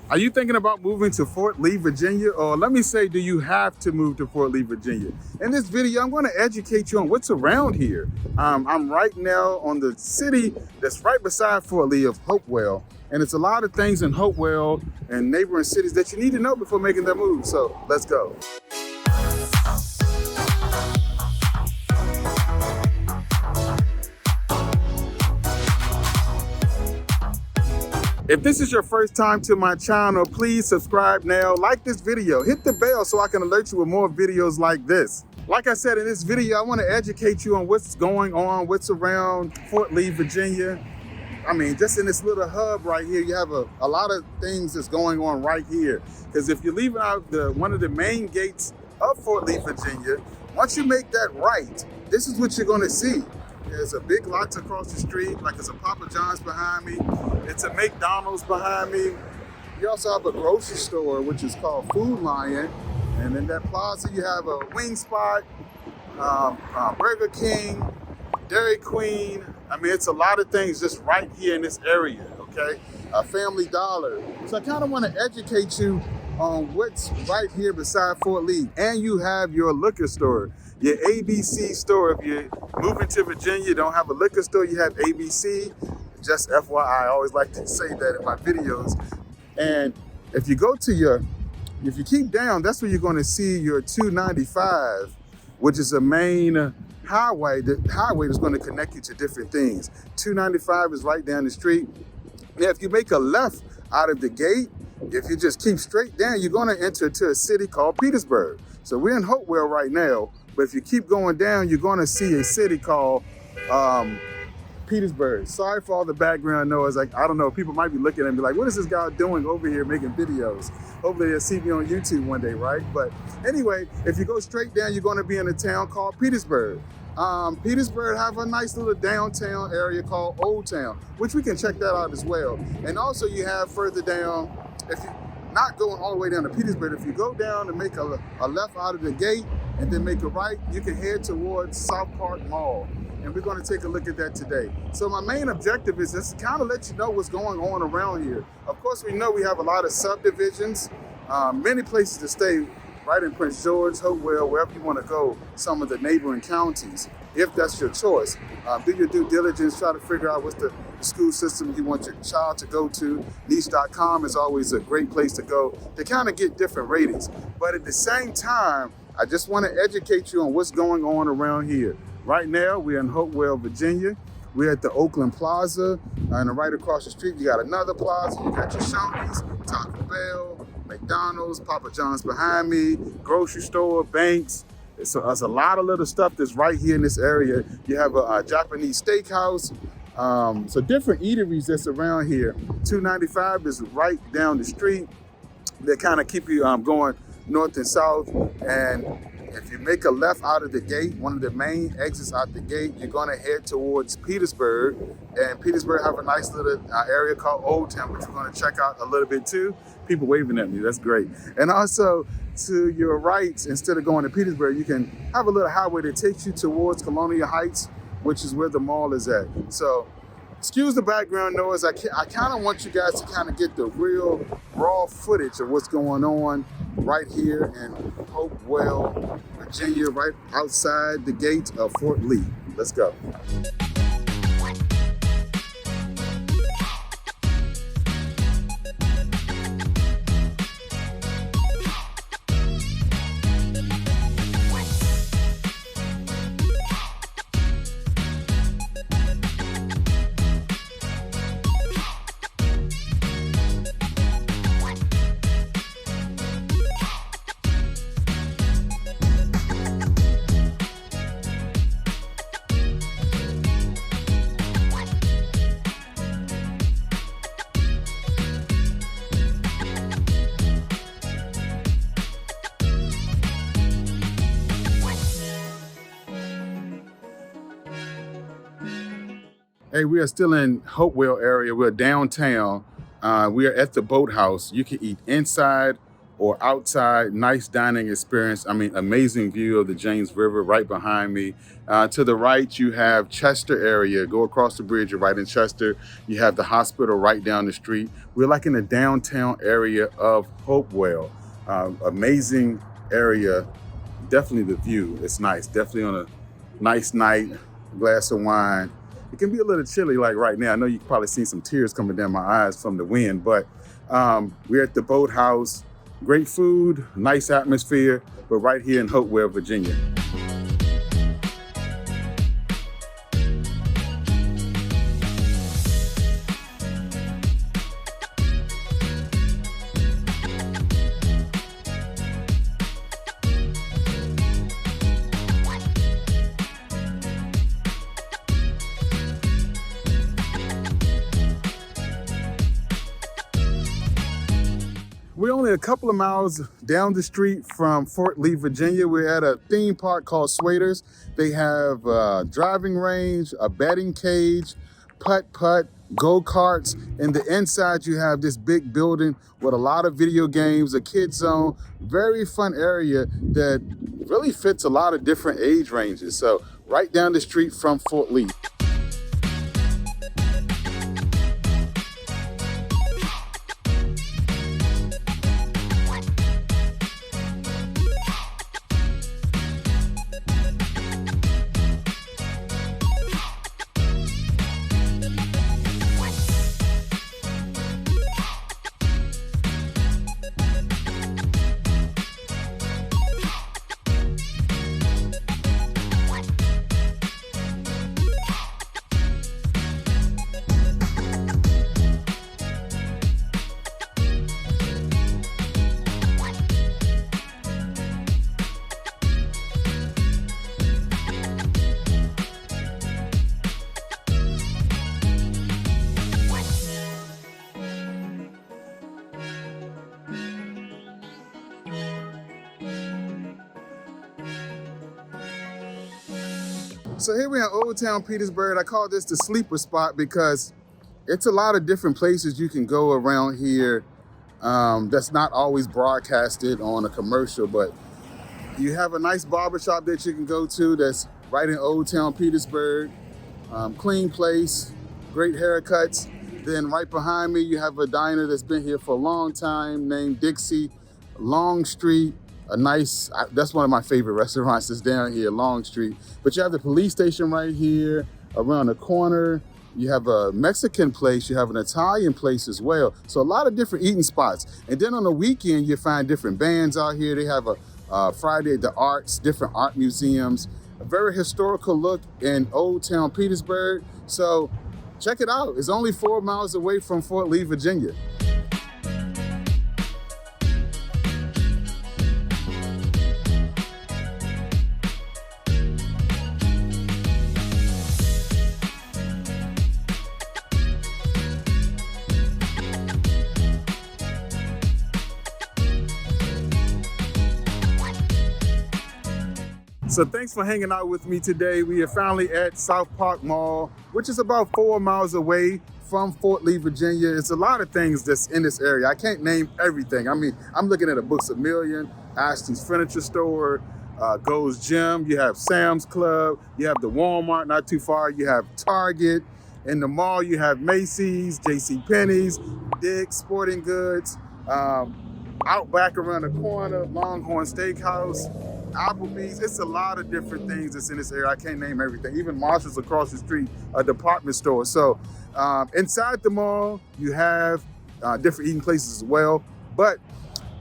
Are you thinking about moving to Fort Lee, Virginia? Or let me say, do you have to move to Fort Lee, Virginia? In this video, I'm going to educate you on what's around here. I'm right now on the city that's right beside Fort Lee of Hopewell. And it's a lot of things in Hopewell and neighboring cities that you need to know before making that move. So let's go. If this is your first time to my channel, please subscribe now, like this video, hit the bell so I can alert you with more videos like this. Like I said in this video, I want to educate you on what's going on, what's around Fort Lee, Virginia. I mean, just in this little hub right here, you have a lot of things that's going on right here. Because if you're leaving out one of the main gates of Fort Lee, Virginia, once you make that right, this is what you're going to see. There's a big lot across the street, like there's a Papa John's behind me. It's a McDonald's behind me. You also have a grocery store, which is called Food Lion. And in that plaza, you have a wing spot, Burger King, Dairy Queen. I mean, it's a lot of things just right here in this area, okay? A Family Dollar. So I kind of want to educate you on what's right here beside Fort Lee. And you have your liquor store, your ABC store. If you're moving to Virginia, you don't have a liquor store, you have ABC. Just FYI, I always like to say that in my videos. And if you go to if you keep down, that's where you're going to see your 295, which is a main highway. The highway is going to connect you to different things. 295 is right down the street. Now, if you make a left out of the gate, if you just keep straight down, you're going to enter to a city called Petersburg. So we're in Hopewell right now, but if you keep going down, you're going to see a city called Petersburg. Sorry for all the background noise. Like, I don't know, people might be looking at me like, what is this guy doing over here making videos? Hopefully they'll see me on YouTube one day, right? But anyway, if you go straight down, you're going to be in a town called Petersburg. Petersburg have a nice little downtown area called Old Town, which we can check that out as well. And also you have further down, if you're not going all the way down to Petersburg, if you go down and make a left out of the gate and then make a right, you can head towards Southpark Mall. And we're going to take a look at that today. So my main objective is just to kind of let you know what's going on around here. Of course, we know we have a lot of subdivisions, many places to stay right in Prince George, Hopewell, wherever you want to go, some of the neighboring counties, if that's your choice. Do your due diligence, try to figure out what's the school system you want your child to go to. Niche.com is always a great place to go to kind of get different ratings. But at the same time, I just want to educate you on what's going on around here. Right now, we're in Hopewell, Virginia. We're at the Oakland Plaza, and right across the street, you got another plaza. You got your Shoney's, Taco Bell, McDonald's, Papa John's behind me, grocery store, banks. So there's a lot of little stuff that's right here in this area. You have a Japanese steakhouse. So different eateries that's around here. 295 is right down the street. They kind of keep you going north and south. And if you make a left out of the gate, one of the main exits out the gate, you're going to head towards Petersburg. And Petersburg have a nice little area called Old Town, which we're going to check out a little bit too. People waving at me, that's great. And also to your right, instead of going to Petersburg, you can have a little highway that takes you towards Colonial Heights, which is where the mall is at. So excuse the background noise. I kind of want you guys to kind of get the real raw footage of what's going on right here in Hopewell, Virginia, right outside the gate of Fort Lee. Let's go. Hey, we are still in Hopewell area. We're downtown. We are at the Boathouse. You can eat inside or outside, nice dining experience. I mean, amazing view of the James River right behind me. To the right, you have Chester area. Go across the bridge, you're right in Chester. You have the hospital right down the street. We're like in the downtown area of Hopewell. Amazing area. Definitely the view. It's nice. Definitely on a nice night, glass of wine. It can be a little chilly like right now. I know you can probably see some tears coming down my eyes from the wind, but we're at the Boathouse. Great food, nice atmosphere, but right here in Hopewell, Virginia. We're only a couple of miles down the street from Fort Lee, Virginia. We're at a theme park called Swaders. They have a driving range, a batting cage, putt-putt, go-karts. In the inside, you have this big building with a lot of video games, a kids zone, very fun area that really fits a lot of different age ranges. So right down the street from Fort Lee. So here we're in Old Town Petersburg. I call this the sleeper spot because it's a lot of different places you can go around here that's not always broadcasted on a commercial, but you have a nice barbershop that you can go to that's right in Old Town Petersburg. Clean place, great haircuts. Then right behind me, you have a diner that's been here for a long time named Dixie, Long Street. That's one of my favorite restaurants that's down here, Long Street. But you have the police station right here, around the corner. You have a Mexican place, you have an Italian place as well. So a lot of different eating spots. And then on the weekend, you find different bands out here. They have a Friday at the Arts, different art museums, a very historical look in Old Town Petersburg. So check it out. It's only 4 miles away from Fort Lee, Virginia. So thanks for hanging out with me today. We are finally at Southpark Mall, which is about 4 miles away from Fort Lee, Virginia. It's a lot of things that's in this area. I can't name everything. I mean, I'm looking at a Books A Million, Ashton's Furniture Store, Gold's Gym, you have Sam's Club, you have the Walmart not too far, you have Target. In the mall, you have Macy's, JCPenney's, Dick's Sporting Goods, out back around the corner, Longhorn Steakhouse, Applebee's. It's a lot of different things that's in this area. I can't name everything. Even Marshall's across the street, a department store. So inside the mall, you have different eating places as well. But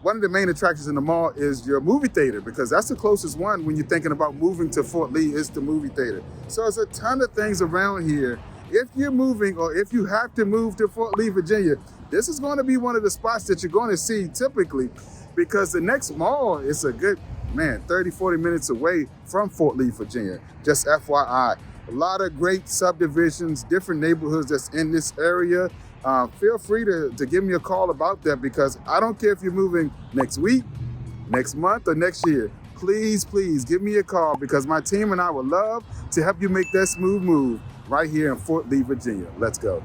one of the main attractions in the mall is your movie theater, because that's the closest one when you're thinking about moving to Fort Lee, is the movie theater. So there's a ton of things around here. If you're moving, or if you have to move to Fort Lee, Virginia, this is going to be one of the spots that you're going to see typically, because the next mall is a good, 30, 40 minutes away from Fort Lee, Virginia. Just FYI. A lot of great subdivisions, different neighborhoods that's in this area. Feel free to give me a call about that, because I don't care if you're moving next week, next month, or next year. Please, please give me a call, because my team and I would love to help you make that smooth move right here in Fort Lee, Virginia. Let's go.